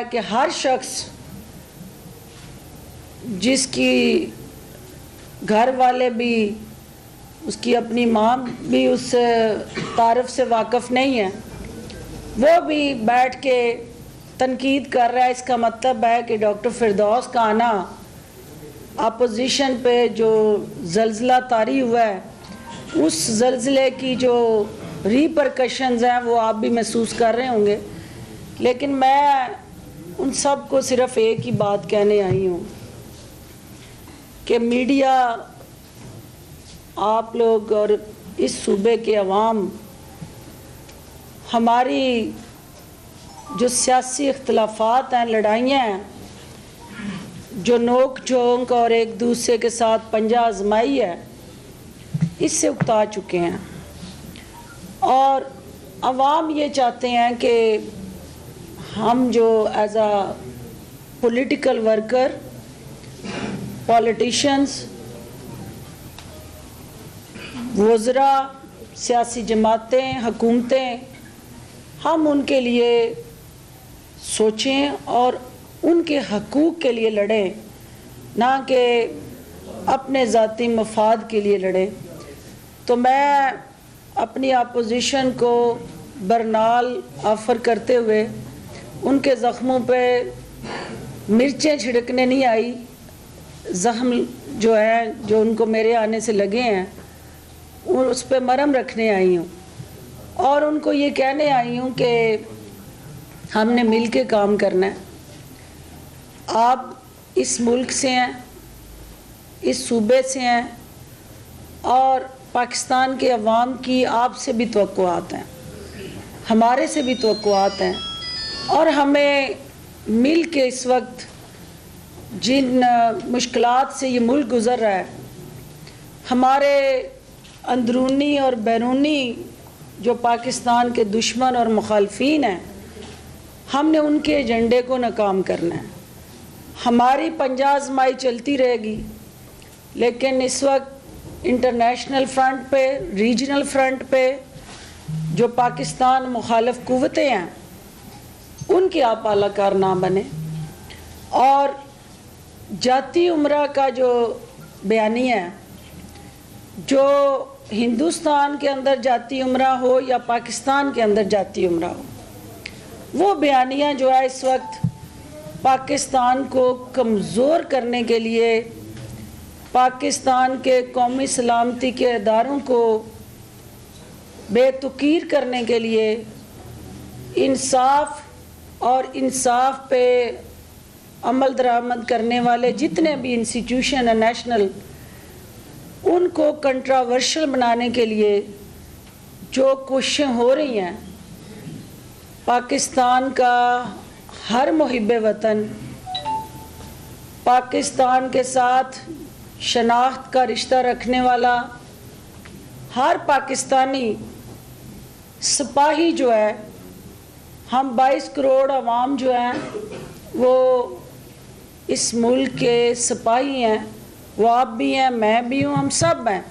कि हर शख्स जिसकी घर वाले भी, उसकी अपनी माँ भी उस तारफ़ से वाक़फ़ नहीं है, वो भी बैठ के तनकीद कर रहा है। इसका मतलब है कि डॉक्टर फिरदौस का आना अपोजिशन पे जो ज़ल्ज़ला तारी हुआ है, उस ज़ल्ज़ले की जो रिपरकशंस हैं वो आप भी महसूस कर रहे होंगे। लेकिन मैं उन सब को सिर्फ़ एक ही बात कहने आई हूँ कि मीडिया, आप लोग और इस सूबे के अवाम हमारी जो सियासी इख्तलाफात हैं, लड़ाइयाँ हैं, जो नोक झोंक और एक दूसरे के साथ पंजा आजमाई है, इससे उकता चुके हैं। और अवाम ये चाहते हैं कि हम जो एज आ पॉलिटिकल वर्कर, पॉलिटिशियंस, वज़रा, सियासी जमातें, हुकूमतें, हम उनके लिए सोचें और उनके हकूक़ के लिए लड़ें, ना कि अपने ज़ाती मफाद के लिए लड़ें। तो मैं अपनी अपोजिशन को बरनाल ऑफ़र करते हुए उनके ज़ख्मों पे मिर्चें छिड़कने नहीं आई, ज़ख्म जो है, जो उनको मेरे आने से लगे हैं, उस पर मरहम रखने आई हूँ और उनको ये कहने आई हूँ कि हमने मिल के काम करना है। आप इस मुल्क से हैं, इस सूबे से हैं और पाकिस्तान के अवाम की आपसे भी तवक्कुआत हैं, हमारे से भी तवक्कुआत हैं, और हमें मिल के इस वक्त जिन मुश्किलात से ये मुल्क गुज़र रहा है, हमारे अंदरूनी और बैरूनी जो पाकिस्तान के दुश्मन और मुखालफीन हैं, हमने उनके एजेंडे को नाकाम करना है। हमारी पंजा आज़माई चलती रहेगी, लेकिन इस वक्त इंटरनेशनल फ्रंट पे, रीजनल फ्रंट पे जो पाकिस्तान मुखालिफ कुव्वतें हैं, उनके आप आलाकार ना बने। और जाती उम्रा का जो बयानिया है, जो हिंदुस्तान के अंदर जाती उम्रा हो या पाकिस्तान के अंदर जाती उम्रा हो, वो बयानिया जो है इस वक्त पाकिस्तान को कमज़ोर करने के लिए, पाकिस्तान के कौमी सलामती के इदारों को बेतुकीर करने के लिए, इंसाफ और इंसाफ पे अमल दरामद करने वाले जितने भी इंस्टीट्यूशन है नेशनल, उनको कंट्रावर्शियल बनाने के लिए जो कोशिशें हो रही हैं, पाकिस्तान का हर मुहिब्बे वतन, पाकिस्तान के साथ शनाख्त का रिश्ता रखने वाला हर पाकिस्तानी सिपाही जो है, हम 22 करोड़ अवाम जो हैं वो इस मुल्क के सिपाही हैं, वो आप भी हैं, मैं भी हूँ, हम सब हैं।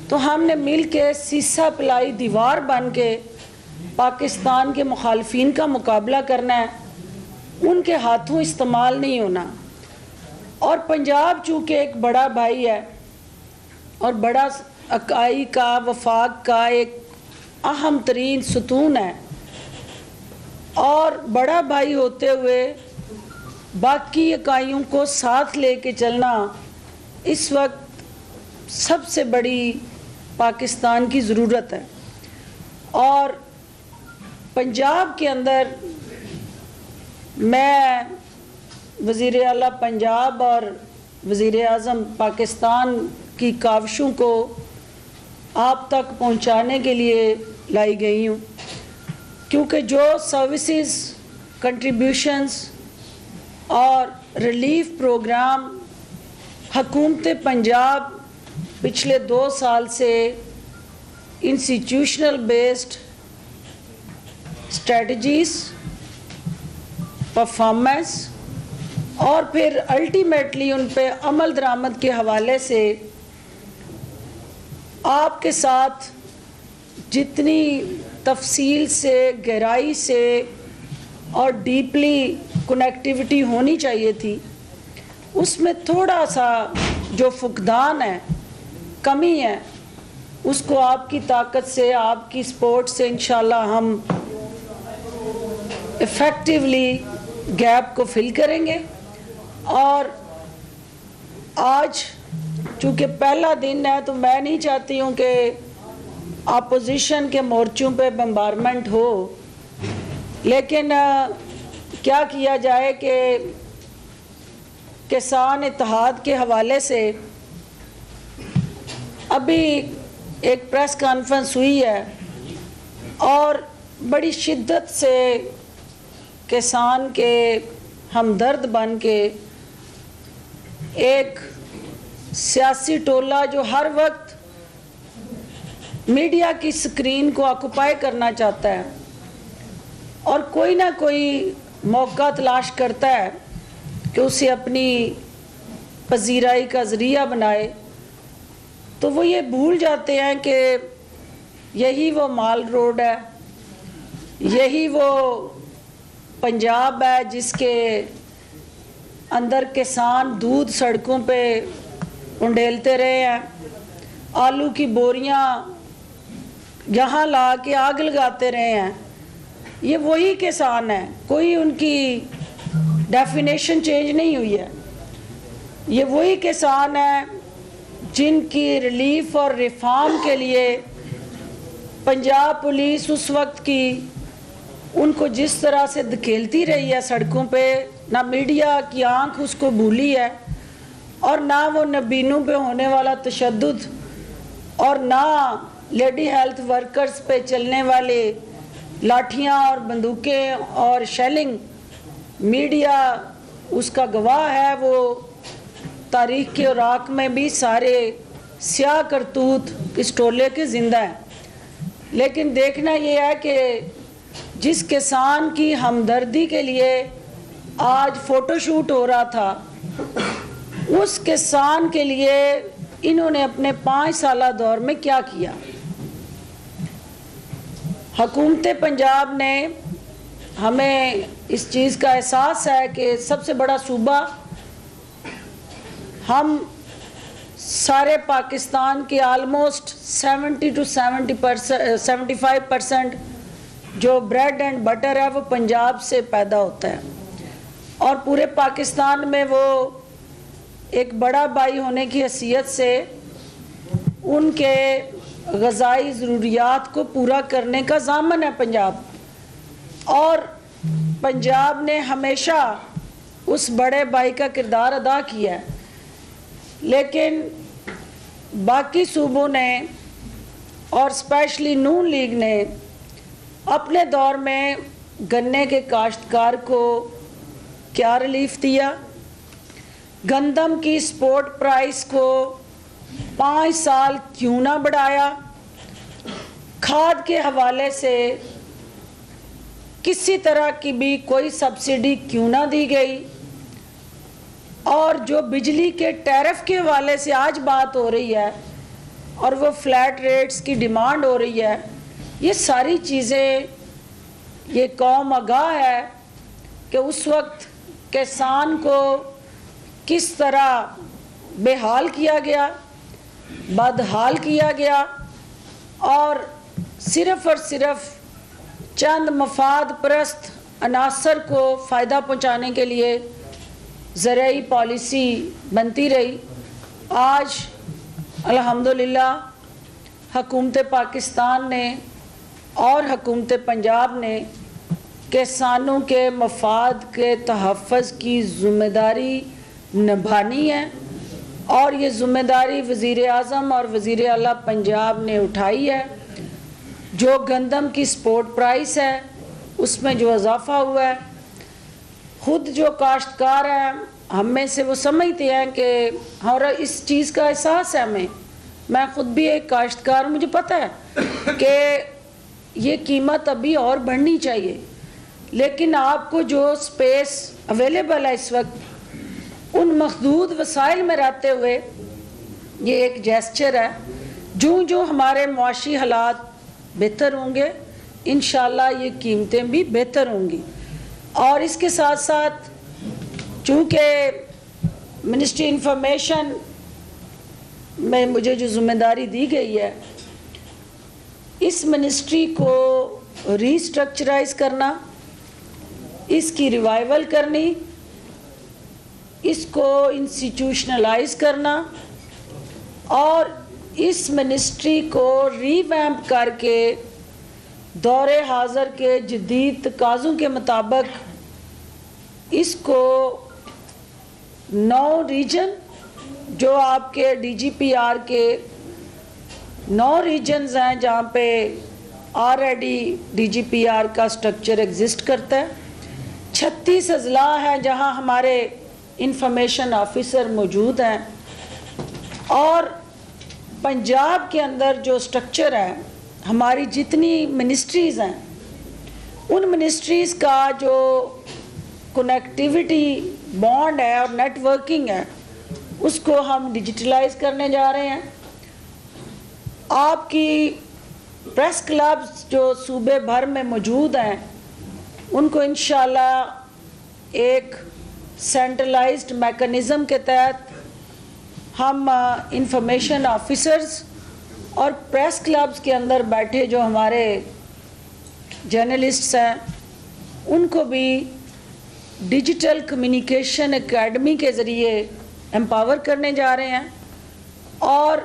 तो हमने मिल के सीसा पिलाई दीवार बन के पाकिस्तान के मुखालफीन का मुकाबला करना है, उनके हाथों इस्तेमाल नहीं होना। और पंजाब चूँकि एक बड़ा भाई है और बड़ा इकाई का, वफाक का एक अहम तरीन सुतून है, और बड़ा भाई होते हुए बाकी इकाइयों को साथ लेके चलना इस वक्त सबसे बड़ी पाकिस्तान की ज़रूरत है। और पंजाब के अंदर मैं वज़ीर आला पंजाब और वज़ीर आज़म पाकिस्तान की काविशों को आप तक पहुंचाने के लिए लाई गई हूँ, क्योंकि जो सर्विसेज, कंट्रीब्यूशंस और रिलीफ प्रोग्राम हुकूमत पंजाब पिछले 2 साल से इंस्टीट्यूशनल बेस्ड स्ट्रेटजीज, परफॉर्मेंस और फिर अल्टीमेटली उन पे अमल दरामद के हवाले से आपके साथ जितनी तफसील से, गहराई से और डीपली कनेक्टिविटी होनी चाहिए थी, उसमें थोड़ा सा जो फुकदान है, कमी है, उसको आपकी ताकत से, आपकी सपोर्ट से इंशाल्लाह हम इफ़ेक्टिवली गैप को फिल करेंगे। और आज चूँकि पहला दिन है तो मैं नहीं चाहती हूँ कि अपोजिशन के मोर्चों पे बम्बारमेंट हो, लेकिन क्या किया जाए कि किसान इत्तेहाद के हवाले से अभी एक प्रेस कॉन्फ्रेंस हुई है और बड़ी शिद्दत से किसान के हमदर्द बन के एक सियासी टोला जो हर वक्त मीडिया की स्क्रीन को ऑक्युपाई करना चाहता है और कोई ना कोई मौका तलाश करता है कि उसे अपनी पजीराई का ज़रिया बनाए, तो वो ये भूल जाते हैं कि यही वो माल रोड है, यही वो पंजाब है जिसके अंदर किसान दूध सड़कों पे उंडेलते रहे हैं, आलू की बोरियां यहाँ ला के आग लगाते रहे हैं। ये वही किसान है, कोई उनकी डेफिनेशन चेंज नहीं हुई है। ये वही किसान है जिनकी रिलीफ और रिफॉर्म के लिए पंजाब पुलिस उस वक्त की उनको जिस तरह से धकेलती रही है सड़कों पे, ना मीडिया की आंख उसको भूली है और ना वो नबीनों पे होने वाला तशद्दुद और ना लेडी हेल्थ वर्कर्स पे चलने वाले लाठियां और बंदूकें और शेलिंग, मीडिया उसका गवाह है। वो तारीख के औराक में भी सारे स्याह करतूत इस टोले के ज़िंदा हैं। लेकिन देखना ये है कि जिस किसान की हमदर्दी के लिए आज फ़ोटोशूट हो रहा था, उस किसान के लिए इन्होंने अपने 5 साला दौर में क्या किया। हुकूमत पंजाब ने, हमें इस चीज़ का एहसास है कि सबसे बड़ा सूबा, हम सारे पाकिस्तान के आलमोस्ट 70 to 75% जो ब्रेड एंड बटर है वो पंजाब से पैदा होता है और पूरे पाकिस्तान में वो एक बड़ा भाई होने की हैसियत से उनके ग़ज़ाई ज़रूरियात को पूरा करने का ज़ामन है पंजाब। और पंजाब ने हमेशा उस बड़े भाई का किरदार अदा किया है, लेकिन बाकी सूबों ने और स्पेशली नून लीग ने अपने दौर में गन्ने के काश्तकार को क्या रिलीफ दिया, गंदम की स्पोर्ट प्राइस को 5 साल क्यों ना बढ़ाया, खाद के हवाले से किसी तरह की भी कोई सब्सिडी क्यों ना दी गई, और जो बिजली के टैरिफ के हवाले से आज बात हो रही है और वो फ्लैट रेट्स की डिमांड हो रही है, ये सारी चीज़ें, ये कौम आगाह है कि उस वक्त किसान को किस तरह बेहाल किया गया, बदहाल किया गया और सिर्फ़ चंद मफाद परस्त अनासर को फ़ायदा पहुँचाने के लिए ज़राई पॉलिसी बनती रही। आज अल्हम्दुलिल्लाह हुकूमत पाकिस्तान ने और हुकूमत पंजाब ने किसानों के मफाद के तहफ़्फ़ुज़ की ज़िम्मेदारी निभानी है और ये ज़िम्मेदारी वज़ीर आज़म और वज़ीर आला पंजाब ने उठाई है। जो गंदम की स्पोर्ट प्राइस है उसमें जो इजाफ़ा हुआ है, खुद जो काश्तकार हैं हम में से वो समझते हैं कि और इस चीज़ का एहसास है हमें, मैं ख़ुद भी एक काश्तकार, मुझे पता है कि ये कीमत अभी और बढ़नी चाहिए, लेकिन आपको जो स्पेस अवेलेबल है इस वक्त उन महदूद वसाइल में रहते हुए ये एक जेस्चर है। जो हमारे मुआशी हालात बेहतर होंगे इंशाल्लाह ये कीमतें भी बेहतर होंगी। और इसके साथ साथ चूँकि मिनिस्ट्री इंफॉर्मेशन में मुझे जो जिम्मेदारी दी गई है, इस मिनिस्ट्री को रीस्ट्रक्चराइज करना, इसकी रिवाइवल करनी, इसको इंस्टीट्यूशनलाइज करना और इस मिनिस्ट्री को रीवैम्प करके दौरे हाज़र के जदीद तकाज़ों के मुताबिक इसको 9 रीजन, जो आपके DGPR के 9 रीजन्स हैं जहाँ पे ऑलरेडी DGPR का स्ट्रक्चर एग्जिस्ट करता है, 36 अजला हैं जहाँ हमारे इंफॉर्मेशन ऑफिसर मौजूद हैं, और पंजाब के अंदर जो स्ट्रक्चर है, हमारी जितनी मिनिस्ट्रीज़ हैं, उन मिनिस्ट्रीज़ का जो कनेक्टिविटी बॉन्ड है और नेटवर्किंग है, उसको हम डिजिटलाइज करने जा रहे हैं। आपकी प्रेस क्लब्स जो सूबे भर में मौजूद हैं, उनको इंशाल्लाह एक सेंट्रलाइज्ड मैकेनिज़्म के तहत हम इंफॉर्मेशन ऑफिसर्स और प्रेस क्लब्स के अंदर बैठे जो हमारे जर्नलिस्ट्स हैं, उनको भी डिजिटल कम्युनिकेशन एकेडमी के ज़रिए एम्पावर करने जा रहे हैं। और